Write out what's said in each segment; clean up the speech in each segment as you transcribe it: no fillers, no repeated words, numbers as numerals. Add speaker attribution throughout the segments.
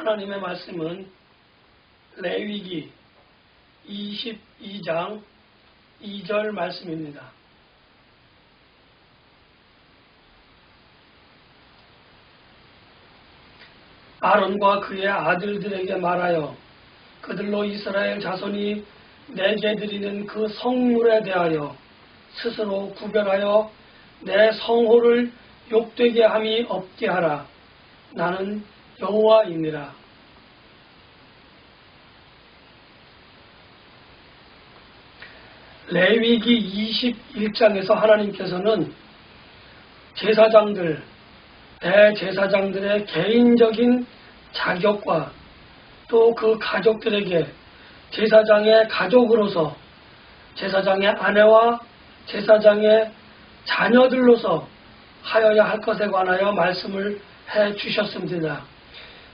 Speaker 1: 하나님의 말씀은 레위기 22장 2절 말씀입니다. 아론과 그의 아들들에게 말하여 그들로 이스라엘 자손이 내게 드리는 그 성물에 대하여 스스로 구별하여 내 성호를 욕되게 함이 없게 하라. 나는 여호와이니라. 레위기 21장에서 하나님께서는 제사장들, 대제사장들의 개인적인 자격과 또 그 가족들에게 제사장의 가족으로서 제사장의 아내와 제사장의 자녀들로서 하여야 할 것에 관하여 말씀을 해 주셨습니다.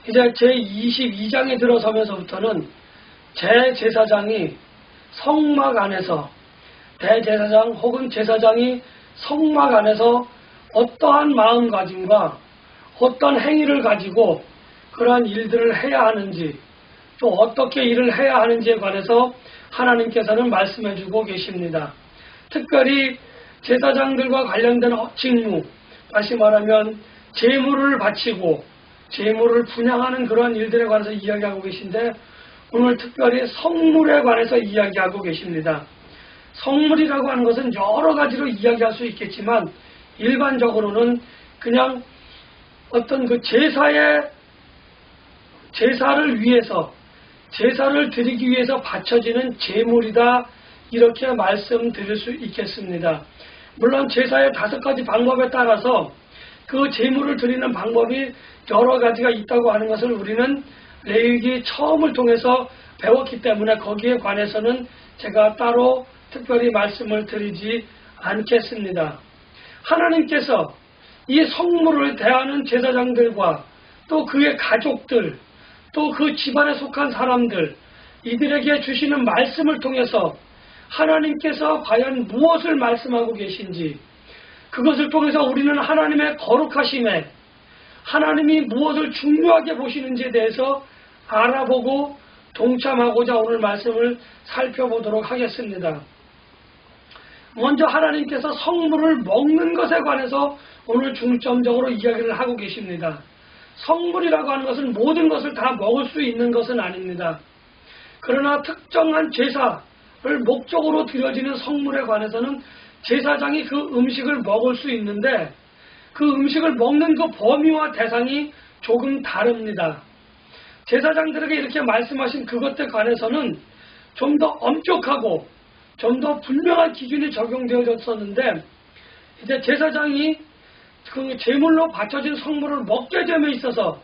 Speaker 1: 이제 제22장에 들어서면서부터는 제제사장이 성막 안에서 대제사장 혹은 제사장이 성막 안에서 어떠한 마음가짐과 어떤 행위를 가지고 그러한 일들을 해야 하는지 또 어떻게 일을 해야 하는지에 관해서 하나님께서는 말씀해 주고 계십니다. 특별히 제사장들과 관련된 직무, 다시 말하면 제물을 바치고 제물을 분향하는 그런 일들에 관해서 이야기하고 계신데 오늘 특별히 성물에 관해서 이야기하고 계십니다. 성물이라고 하는 것은 여러 가지로 이야기할 수 있겠지만 일반적으로는 그냥 어떤 그 제사를 위해서 제사를 드리기 위해서 바쳐지는 제물이다 이렇게 말씀드릴 수 있겠습니다. 물론 제사의 5가지 방법에 따라서 그 제물을 드리는 방법이 여러 가지가 있다고 하는 것을 우리는 레위기 처음을 통해서 배웠기 때문에 거기에 관해서는 제가 따로 특별히 말씀을 드리지 않겠습니다. 하나님께서 이 성물을 대하는 제사장들과 또 그의 가족들 또 그 집안에 속한 사람들 이들에게 주시는 말씀을 통해서 하나님께서 과연 무엇을 말씀하고 계신지 그것을 통해서 우리는 하나님의 거룩하심에 하나님이 무엇을 중요하게 보시는지에 대해서 알아보고 동참하고자 오늘 말씀을 살펴보도록 하겠습니다. 먼저 하나님께서 성물을 먹는 것에 관해서 오늘 중점적으로 이야기를 하고 계십니다. 성물이라고 하는 것은 모든 것을 다 먹을 수 있는 것은 아닙니다. 그러나 특정한 제사를 목적으로 드려지는 성물에 관해서는 제사장이 그 음식을 먹을 수 있는데 그 음식을 먹는 그 범위와 대상이 조금 다릅니다. 제사장들에게 이렇게 말씀하신 그것에 관해서는 좀 더 엄격하고 좀 더 분명한 기준이 적용되어졌었는데 이제 제사장이 그 제물로 바쳐진 성물을 먹게 됨에 있어서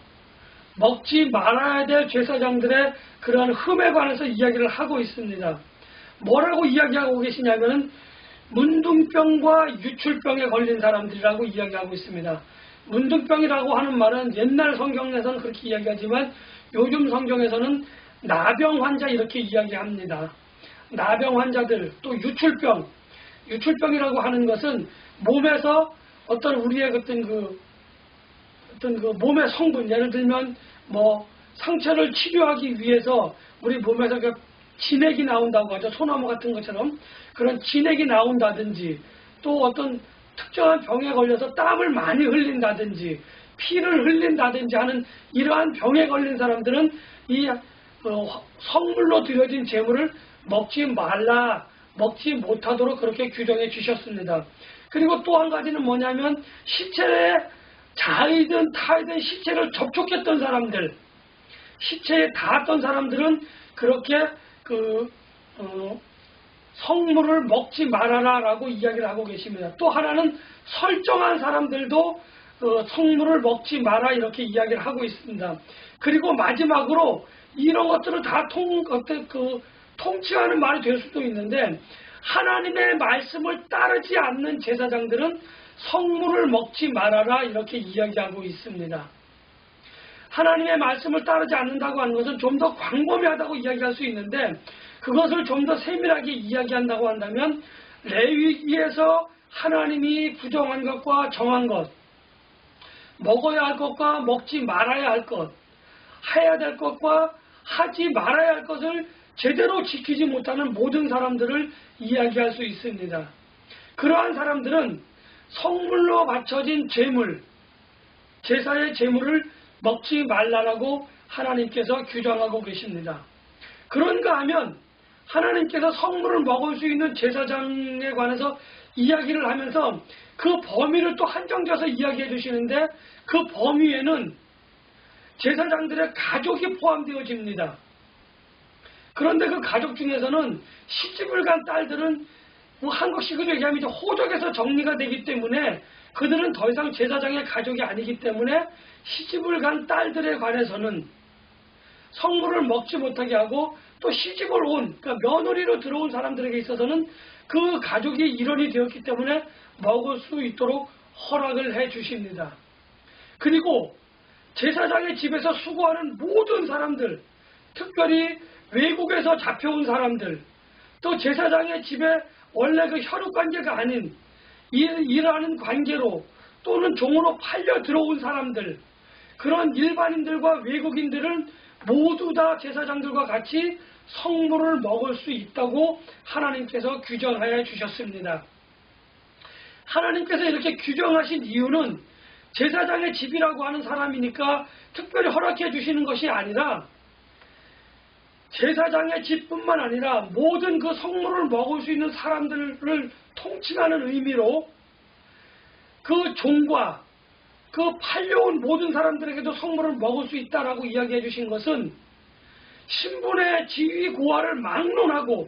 Speaker 1: 먹지 말아야 될 제사장들의 그러한 흠에 관해서 이야기를 하고 있습니다. 뭐라고 이야기하고 계시냐면은 문둥병과 유출병에 걸린 사람들이라고 이야기하고 있습니다. 문둥병이라고 하는 말은 옛날 성경에서는 그렇게 이야기하지만 요즘 성경에서는 나병 환자 이렇게 이야기합니다. 나병 환자들 또 유출병이라고 하는 것은 몸에서 어떤 우리의 어떤 그 몸의 성분 예를 들면 뭐 상처를 치료하기 위해서 우리 몸에서 그 진액이 나온다고 하죠. 소나무 같은 것처럼 그런 진액이 나온다든지 또 어떤 특정한 병에 걸려서 땀을 많이 흘린다든지 피를 흘린다든지 하는 이러한 병에 걸린 사람들은 이 성물로 드려진 제물을 먹지 말라, 먹지 못하도록 그렇게 규정해 주셨습니다. 그리고 또 한 가지는 뭐냐면 시체에 자이든 타이든 시체를 접촉했던 사람들, 시체에 닿았던 사람들은 그렇게 성물을 먹지 말아라 라고 이야기를 하고 계십니다. 또 하나는 설정한 사람들도 성물을 먹지 마라 이렇게 이야기를 하고 있습니다. 그리고 마지막으로 이런 것들을 다 통치하는 말이 될 수도 있는데 하나님의 말씀을 따르지 않는 제사장들은 성물을 먹지 말아라 이렇게 이야기하고 있습니다. 하나님의 말씀을 따르지 않는다고 하는 것은 좀 더 광범위하다고 이야기할 수 있는데 그것을 좀 더 세밀하게 이야기한다고 한다면 레위기에서 하나님이 부정한 것과 정한 것, 먹어야 할 것과 먹지 말아야 할 것, 해야 될 것과 하지 말아야 할 것을 제대로 지키지 못하는 모든 사람들을 이야기할 수 있습니다. 그러한 사람들은 성물로 바쳐진 제물, 제사의 제물을 먹지 말라라고 하나님께서 규정하고 계십니다. 그런가 하면 하나님께서 성물을 먹을 수 있는 제사장에 관해서 이야기를 하면서 그 범위를 또 한정져서 이야기해 주시는데, 그 범위에는 제사장들의 가족이 포함되어집니다. 그런데 그 가족 중에서는 시집을 간 딸들은 뭐 한국식으로 얘기하면 이제 호적에서 정리가 되기 때문에 그들은 더 이상 제사장의 가족이 아니기 때문에 시집을 간 딸들에 관해서는 성물을 먹지 못하게 하고, 또 시집을 온, 그러니까 며느리로 들어온 사람들에게 있어서는 그 가족이 일원이 되었기 때문에 먹을 수 있도록 허락을 해 주십니다. 그리고 제사장의 집에서 수고하는 모든 사람들, 특별히 외국에서 잡혀온 사람들, 또 제사장의 집에 원래 그 혈육관계가 아닌 일하는 관계로 또는 종으로 팔려 들어온 사람들, 그런 일반인들과 외국인들은 모두 다 제사장들과 같이 성물을 먹을 수 있다고 하나님께서 규정하여 주셨습니다. 하나님께서 이렇게 규정하신 이유는 제사장의 집이라고 하는 사람이니까 특별히 허락해 주시는 것이 아니라, 제사장의 집뿐만 아니라 모든 그 성물을 먹을 수 있는 사람들을 통칭하는 의미로 그 종과 그 팔려온 모든 사람들에게도 성물을 먹을 수 있다라고 이야기해 주신 것은, 신분의 지위 고하를 막론하고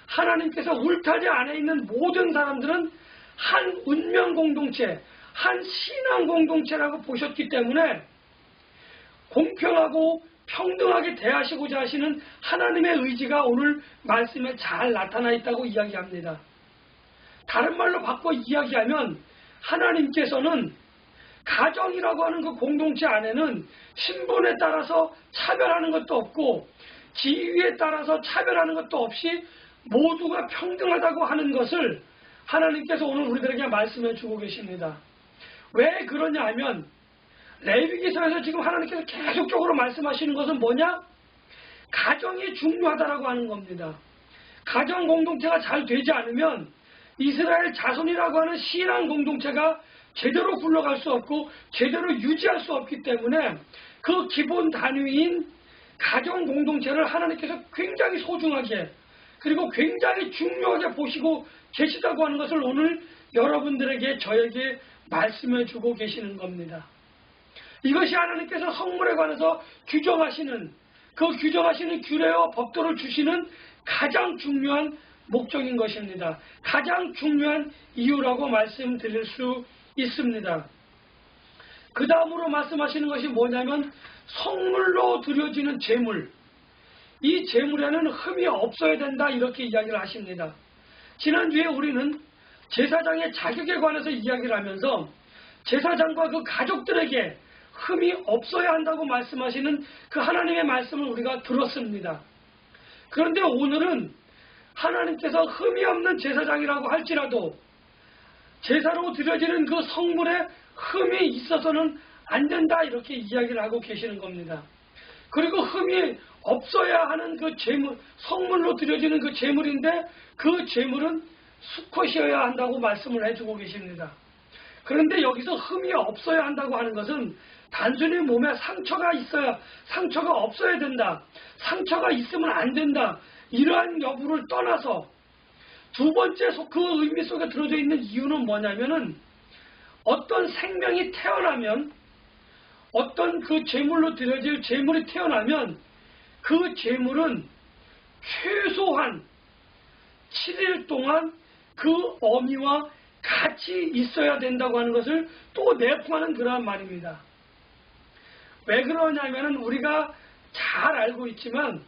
Speaker 1: 하나님께서 울타리 안에 있는 모든 사람들은 한 운명 공동체, 한 신앙 공동체라고 보셨기 때문에 공평하고 평등하게 대하시고자 하시는 하나님의 의지가 오늘 말씀에 잘 나타나 있다고 이야기합니다. 다른 말로 바꿔 이야기하면 하나님께서는 가정이라고 하는 그 공동체 안에는 신분에 따라서 차별하는 것도 없고 지위에 따라서 차별하는 것도 없이 모두가 평등하다고 하는 것을 하나님께서 오늘 우리들에게 말씀해 주고 계십니다. 왜 그러냐 하면, 레위기서에서 지금 하나님께서 계속적으로 말씀하시는 것은 뭐냐? 가정이 중요하다라고 하는 겁니다. 가정 공동체가 잘 되지 않으면 이스라엘 자손이라고 하는 신앙 공동체가 제대로 굴러갈 수 없고 제대로 유지할 수 없기 때문에 그 기본 단위인 가정 공동체를 하나님께서 굉장히 소중하게, 그리고 굉장히 중요하게 보시고 계시다고 하는 것을 오늘 여러분들에게, 저에게 말씀해 주고 계시는 겁니다. 이것이 하나님께서 성물에 관해서 규정하시는, 그 규정하시는 규례와 법도를 주시는 가장 중요한 목적인 것입니다. 가장 중요한 이유라고 말씀드릴 수 있습니다. 그 다음으로 말씀하시는 것이 뭐냐면, 성물로 드려지는 제물, 이 제물에는 흠이 없어야 된다, 이렇게 이야기를 하십니다. 지난주에 우리는 제사장의 자격에 관해서 이야기를 하면서 제사장과 그 가족들에게 흠이 없어야 한다고 말씀하시는 그 하나님의 말씀을 우리가 들었습니다. 그런데 오늘은 하나님께서 흠이 없는 제사장이라고 할지라도 제사로 드려지는 그 성물에 흠이 있어서는 안 된다, 이렇게 이야기를 하고 계시는 겁니다. 그리고 흠이 없어야 하는 그 제물, 성물로 드려지는 그 제물인데 그 제물은 수컷이어야 한다고 말씀을 해주고 계십니다. 그런데 여기서 흠이 없어야 한다고 하는 것은 단순히 몸에 상처가 있어야, 상처가 없어야 된다, 상처가 있으면 안 된다, 이러한 여부를 떠나서 두 번째 그 의미 속에 들어져 있는 이유는 뭐냐면은, 어떤 생명이 태어나면, 어떤 그 제물로 드려질 제물이 태어나면 그 제물은 최소한 7일 동안 그 어미와 같이 있어야 된다고 하는 것을 또 내포하는 그러한 말입니다. 왜 그러냐면은 우리가 잘 알고 있지만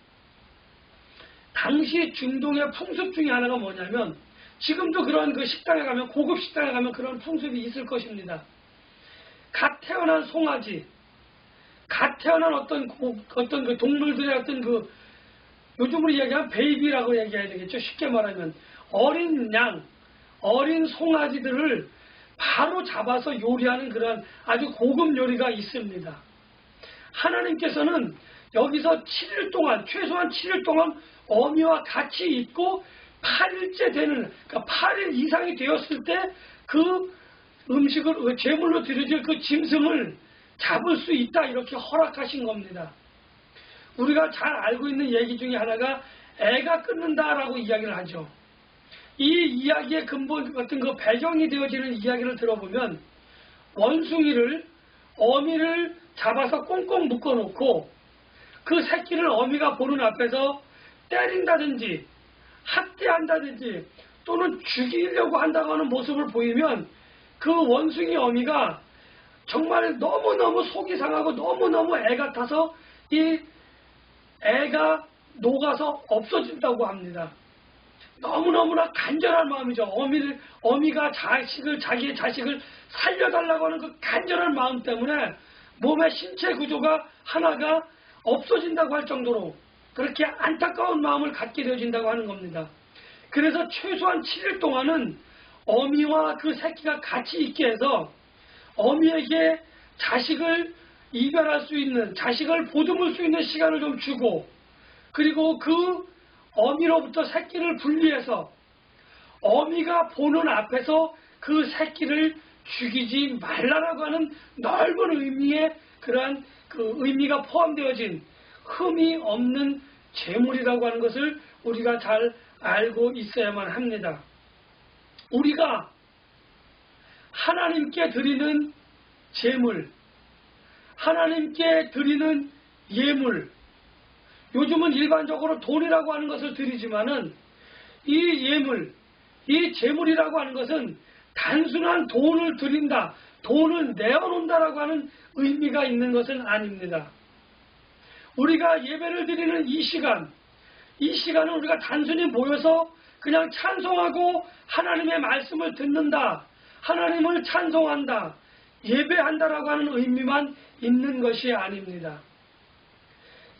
Speaker 1: 당시 중동의 풍습 중에 하나가 뭐냐면, 지금도 그런 그 식당에 가면, 고급 식당에 가면 그런 풍습이 있을 것입니다. 갓 태어난 송아지, 갓 태어난 어떤 그 동물들의 어떤 그, 요즘으로 얘기하면 베이비라고 얘기해야 되겠죠. 쉽게 말하면 어린 양, 어린 송아지들을 바로 잡아서 요리하는 그런 아주 고급 요리가 있습니다. 하나님께서는 여기서 7일 동안, 최소한 7일 동안 어미와 같이 있고 8일째 되는, 그러니까 8일 이상이 되었을 때 그 음식을 제물로 드려질 그 짐승을 잡을 수 있다, 이렇게 허락하신 겁니다. 우리가 잘 알고 있는 얘기 중에 하나가 애가 끊는다라고 이야기를 하죠. 이 이야기의 근본 같은 그 배경이 되어지는 이야기를 들어보면 원숭이를, 어미를 잡아서 꽁꽁 묶어놓고 그 새끼를 어미가 보는 앞에서 때린다든지 학대한다든지 또는 죽이려고 한다고 하는 모습을 보이면 그 원숭이 어미가 정말 너무너무 속이 상하고 너무너무 애 같아서 이 애가 녹아서 없어진다고 합니다. 너무너무나 간절한 마음이죠. 어미가 자기의 자식을 살려달라고 하는 그 간절한 마음 때문에 몸의 신체 구조가 하나가 없어진다고 할 정도로 그렇게 안타까운 마음을 갖게 되어진다고 하는 겁니다. 그래서 최소한 7일 동안은 어미와 그 새끼가 같이 있게 해서 어미에게 자식을 이별할 수 있는, 자식을 보듬을 수 있는 시간을 좀 주고, 그리고 그 어미로부터 새끼를 분리해서 어미가 보는 앞에서 그 새끼를 죽이지 말라라고 하는 넓은 의미의 그러한 그 의미가 포함되어진 흠이 없는 제물이라고 하는 것을 우리가 잘 알고 있어야만 합니다. 우리가 하나님께 드리는 제물, 하나님께 드리는 예물, 요즘은 일반적으로 돈이라고 하는 것을 드리지만은 이 예물, 이 제물이라고 하는 것은 단순한 돈을 드린다, 돈을 내어놓는다라고 하는 의미가 있는 것은 아닙니다. 우리가 예배를 드리는 이 시간은 우리가 단순히 모여서 그냥 찬송하고 하나님의 말씀을 듣는다, 하나님을 찬송한다, 예배한다라고 하는 의미만 있는 것이 아닙니다.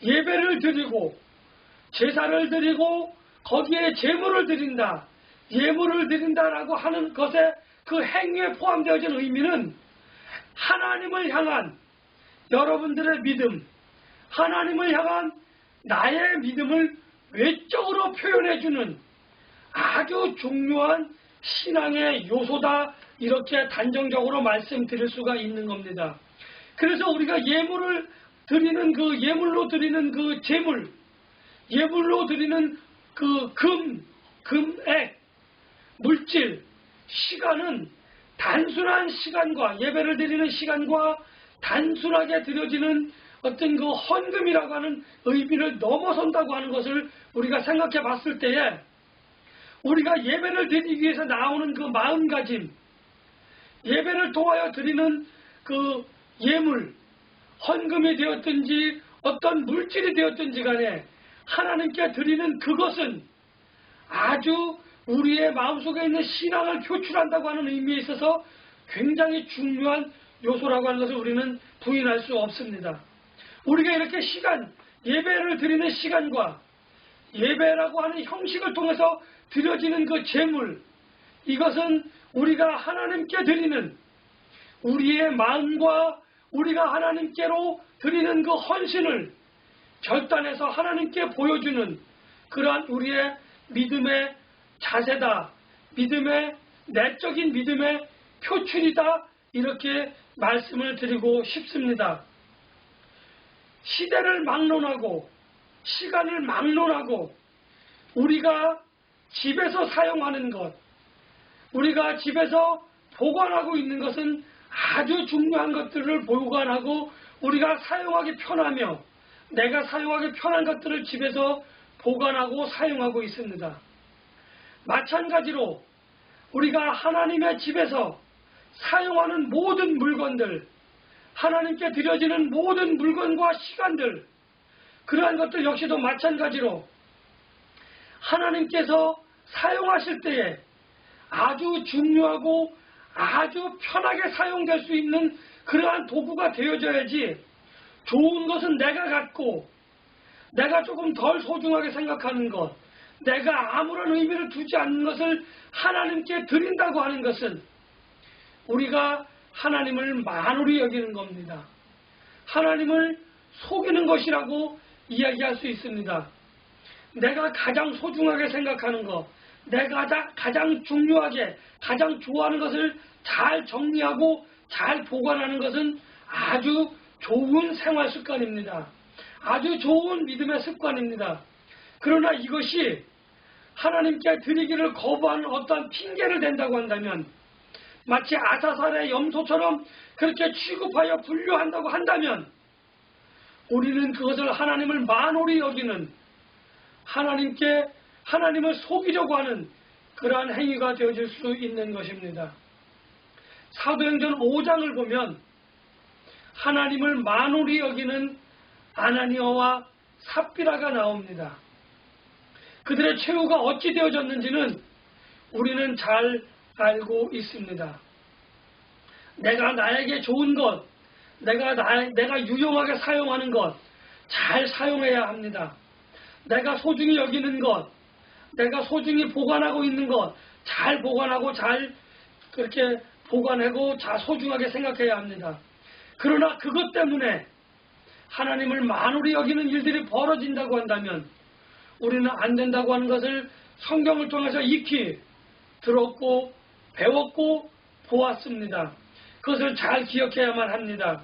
Speaker 1: 예배를 드리고 제사를 드리고 거기에 제물을 드린다, 예물을 드린다라고 하는 것에 그 행위에 포함되어진 의미는 하나님을 향한 여러분들의 믿음, 하나님을 향한 나의 믿음을 외적으로 표현해주는 아주 중요한 신앙의 요소다, 이렇게 단정적으로 말씀드릴 수가 있는 겁니다. 그래서 우리가 예물을 드리는 그 예물로 드리는 그 제물, 예물로 드리는 그 금액, 물질, 시간은 단순한 시간과 예배를 드리는 시간과 단순하게 드려지는 어떤 그 헌금이라고 하는 의미를 넘어선다고 하는 것을 우리가 생각해 봤을 때에 우리가 예배를 드리기 위해서 나오는 그 마음가짐, 예배를 통하여 드리는 그 예물, 헌금이 되었든지 어떤 물질이 되었든지 간에 하나님께 드리는 그것은 아주 우리의 마음속에 있는 신앙을 표출한다고 하는 의미에 있어서 굉장히 중요한 요소라고 하는 것을 우리는 부인할 수 없습니다. 우리가 이렇게 예배를 드리는 시간과 예배라고 하는 형식을 통해서 드려지는 그 제물, 이것은 우리가 하나님께 드리는 우리의 마음과 우리가 하나님께로 드리는 그 헌신을 결단해서 하나님께 보여주는 그러한 우리의 믿음의 자세다, 내적인 믿음의 표출이다, 이렇게 말씀을 드리고 싶습니다. 시대를 막론하고 시간을 막론하고 우리가 집에서 사용하는 것, 우리가 집에서 보관하고 있는 것은 아주 중요한 것들을 보관하고 우리가 사용하기 편하며 내가 사용하기 편한 것들을 집에서 보관하고 사용하고 있습니다. 마찬가지로 우리가 하나님의 집에서 사용하는 모든 물건들, 하나님께 드려지는 모든 물건과 시간들, 그러한 것들 역시도 마찬가지로 하나님께서 사용하실 때에 아주 중요하고 아주 편하게 사용될 수 있는 그러한 도구가 되어져야지, 좋은 것은 내가 갖고 내가 조금 덜 소중하게 생각하는 것, 내가 아무런 의미를 두지 않는 것을 하나님께 드린다고 하는 것은 우리가 하나님을 만홀히 여기는 겁니다. 하나님을 속이는 것이라고 이야기할 수 있습니다. 내가 가장 소중하게 생각하는 것, 내가 가장 중요하게, 가장 좋아하는 것을 잘 정리하고 잘 보관하는 것은 아주 좋은 생활 습관입니다. 아주 좋은 믿음의 습관입니다. 그러나 이것이 하나님께 드리기를 거부하는 어떠한 핑계를 댄다고 한다면, 마치 아사살의 염소처럼 그렇게 취급하여 분류한다고 한다면, 우리는 그것을 하나님을 만홀히 여기는, 하나님을 속이려고 하는 그러한 행위가 되어질 수 있는 것입니다. 사도행전 5장을 보면 하나님을 만홀히 여기는 아나니아와 삽비라가 나옵니다. 그들의 최후가 어찌 되어졌는지는 우리는 잘 알고 있습니다. 내가 나에게 좋은 것, 내가 유용하게 사용하는 것, 잘 사용해야 합니다. 내가 소중히 여기는 것, 내가 소중히 보관하고 있는 것, 잘 보관하고 잘 그렇게 보관하고 잘 소중하게 생각해야 합니다. 그러나 그것 때문에 하나님을 만홀히 여기는 일들이 벌어진다고 한다면 우리는 안 된다고 하는 것을 성경을 통해서 익히 들었고 배웠고 보았습니다. 그것을 잘 기억해야만 합니다.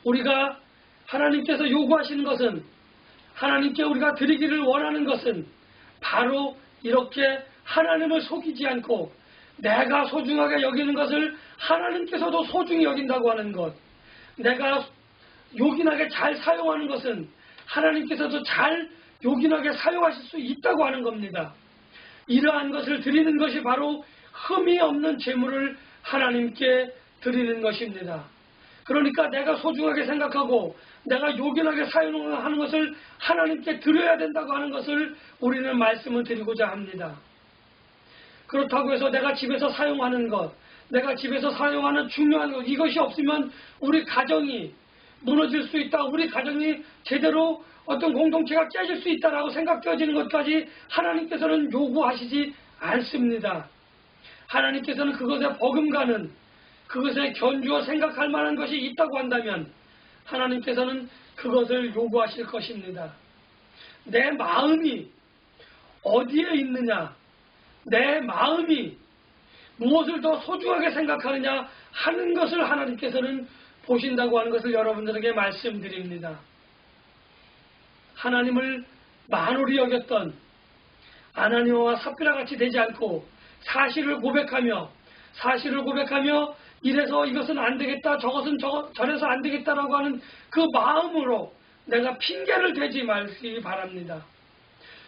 Speaker 1: 우리가 하나님께서 요구하시는 것은, 하나님께 우리가 드리기를 원하는 것은 바로 이렇게 하나님을 속이지 않고 내가 소중하게 여기는 것을 하나님께서도 소중히 여긴다고 하는 것, 내가 요긴하게 잘 사용하는 것은 하나님께서도 잘 요긴하게 사용하실 수 있다고 하는 겁니다. 이러한 것을 드리는 것이 바로 흠이 없는 재물을 하나님께 드리는 것입니다. 그러니까 내가 소중하게 생각하고 내가 요긴하게 사용하는 것을 하나님께 드려야 된다고 하는 것을 우리는 말씀을 드리고자 합니다. 그렇다고 해서 내가 집에서 사용하는 것, 내가 집에서 사용하는 중요한 것, 이것이 없으면 우리 가정이 무너질 수 있다, 우리 가정이 제대로 어떤 공동체가 깨질 수 있다라고 생각되어지는 것까지 하나님께서는 요구하시지 않습니다. 하나님께서는 그것에 버금가는, 그것에 견주어 생각할 만한 것이 있다고 한다면 하나님께서는 그것을 요구하실 것입니다. 내 마음이 어디에 있느냐, 내 마음이 무엇을 더 소중하게 생각하느냐 하는 것을 하나님께서는 보신다고 하는 것을 여러분들에게 말씀드립니다. 하나님을 만홀히 여겼던 아나니아와 삽비라 같이 되지 않고 사실을 고백하며 이래서 이것은 안 되겠다, 저것은 저래서 안 되겠다라고 하는 그 마음으로 내가 핑계를 대지 말기 바랍니다.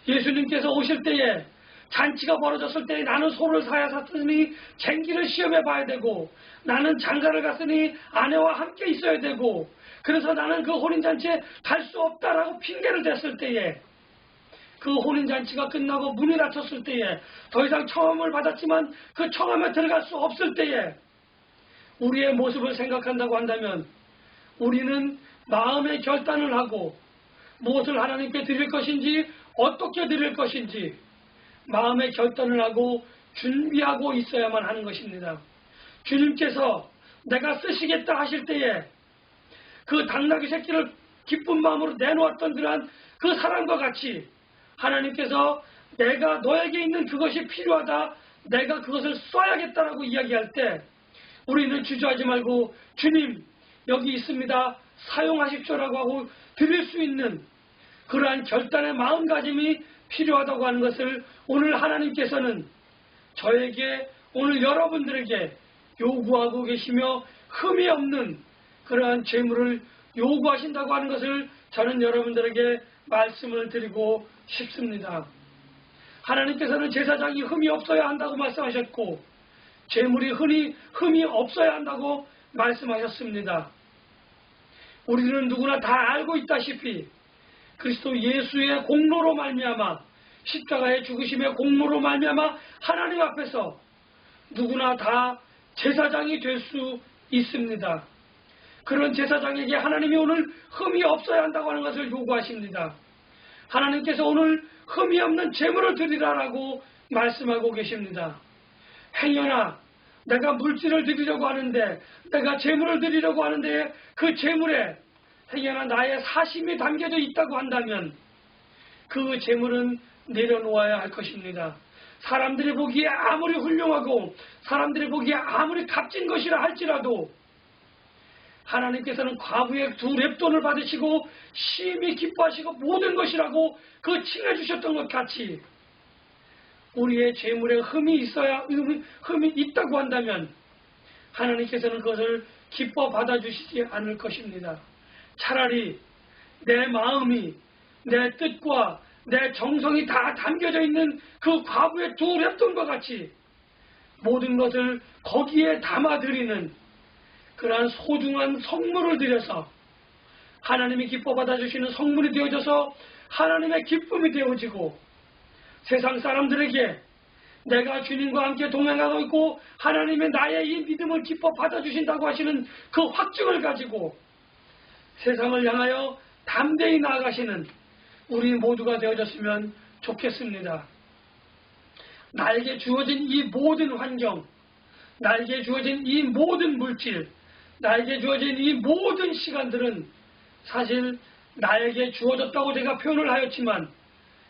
Speaker 1: 예수님께서 오실 때에, 잔치가 벌어졌을 때에 나는 소를 사야 샀으니 쟁기를 시험해 봐야 되고, 나는 장가를 갔으니 아내와 함께 있어야 되고, 그래서 나는 그 혼인잔치에 갈 수 없다라고 핑계를 댔을 때에, 그 혼인잔치가 끝나고 문이 닫혔을 때에, 더 이상 청함을 받았지만 그 청함에 들어갈 수 없을 때에 우리의 모습을 생각한다고 한다면 우리는 마음의 결단을 하고 무엇을 하나님께 드릴 것인지, 어떻게 드릴 것인지 마음의 결단을 하고 준비하고 있어야만 하는 것입니다. 주님께서 내가 쓰시겠다 하실 때에 그 당나귀 새끼를 기쁜 마음으로 내놓았던 그러한 그 사람과 같이 하나님께서 내가 너에게 있는 그것이 필요하다, 내가 그것을 써야겠다라고 이야기할 때 우리는 주저하지 말고 주님 여기 있습니다, 사용하십시오라고 하고 드릴 수 있는 그러한 결단의 마음가짐이 필요하다고 하는 것을 오늘 하나님께서는 저에게, 오늘 여러분들에게 요구하고 계시며 흠이 없는 그러한 재물을 요구하신다고 하는 것을 저는 여러분들에게 말씀을 드리고 싶습니다. 하나님께서는 제사장이 흠이 없어야 한다고 말씀하셨고 재물이 흠이 없어야 한다고 말씀하셨습니다. 우리는 누구나 다 알고 있다시피 그리스도 예수의 공로로 말미암아, 십자가의 죽으심의 공로로 말미암아 하나님 앞에서 누구나 다 제사장이 될 수 있습니다. 그런 제사장에게 하나님이 오늘 흠이 없어야 한다고 하는 것을 요구하십니다. 하나님께서 오늘 흠이 없는 제물을 드리라라고 말씀하고 계십니다. 행여나 내가 물질을 드리려고 하는데, 내가 재물을 드리려고 하는데 그 재물에 행여나 나의 사심이 담겨져 있다고 한다면 그 재물은 내려놓아야 할 것입니다. 사람들이 보기에 아무리 훌륭하고 사람들이 보기에 아무리 값진 것이라 할지라도 하나님께서는 과부의 두 렙돈을 받으시고 심히 기뻐하시고 모든 것이라고 그 칭해주셨던 것 같이 우리의 재물에 흠이 있다고 한다면 하나님께서는 그것을 기뻐 받아주시지 않을 것입니다. 차라리 내 마음이, 내 뜻과 내 정성이 다 담겨져 있는 그 과부의 두 렙돈과 같이 모든 것을 거기에 담아드리는 그러한 소중한 성물을 드려서 하나님이 기뻐 받아주시는 성물이 되어져서 하나님의 기쁨이 되어지고 세상 사람들에게 내가 주님과 함께 동행하고 있고 하나님의 나의 이 믿음을 기뻐 받아주신다고 하시는 그 확증을 가지고 세상을 향하여 담대히 나아가시는 우리 모두가 되어졌으면 좋겠습니다. 나에게 주어진 이 모든 환경, 나에게 주어진 이 모든 물질, 나에게 주어진 이 모든 시간들은 사실 나에게 주어졌다고 제가 표현을 하였지만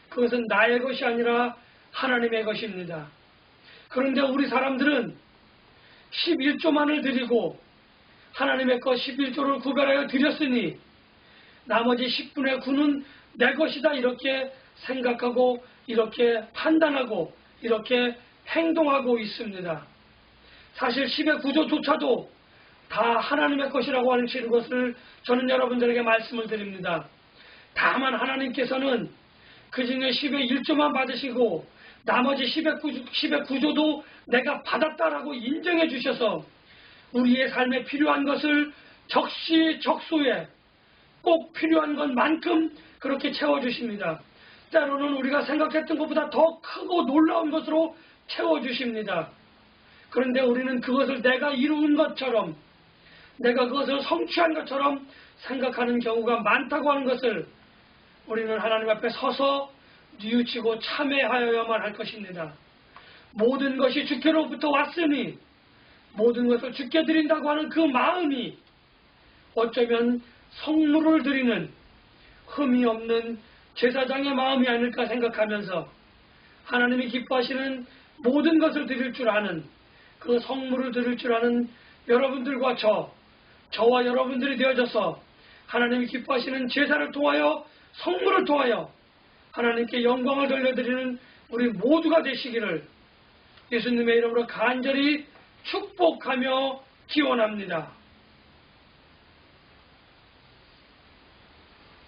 Speaker 1: 그것은 나의 것이 아니라 하나님의 것입니다. 그런데 우리 사람들은 11조만을 드리고 하나님의 것 11조를 구별하여 드렸으니 나머지 10분의 9는 내 것이다 이렇게 생각하고 이렇게 판단하고 이렇게 행동하고 있습니다. 사실 10의 9조조차도 다 하나님의 것이라고 하는 것을 저는 여러분들에게 말씀을 드립니다. 다만 하나님께서는 그 중에 10의 1조만 받으시고 나머지 10의 9조도 내가 받았다라고 인정해 주셔서 우리의 삶에 필요한 것을 적시적소에 꼭 필요한 것만큼 그렇게 채워주십니다. 때로는 우리가 생각했던 것보다 더 크고 놀라운 것으로 채워주십니다. 그런데 우리는 그것을 내가 이룬 것처럼 내가 그것을 성취한 것처럼 생각하는 경우가 많다고 하는 것을 우리는 하나님 앞에 서서 뉘우치고 참회하여야만 할 것입니다. 모든 것이 주께로부터 왔으니 모든 것을 주께 드린다고 하는 그 마음이 어쩌면 성물을 드리는 흠이 없는 제사장의 마음이 아닐까 생각하면서 하나님이 기뻐하시는 모든 것을 드릴 줄 아는 그 성물을 드릴 줄 아는 여러분들과 저와 여러분들이 되어져서 하나님이 기뻐하시는 제사를 통하여 성물을 통하여 하나님께 영광을 돌려드리는 우리 모두가 되시기를 예수님의 이름으로 간절히 축복하며 기원합니다.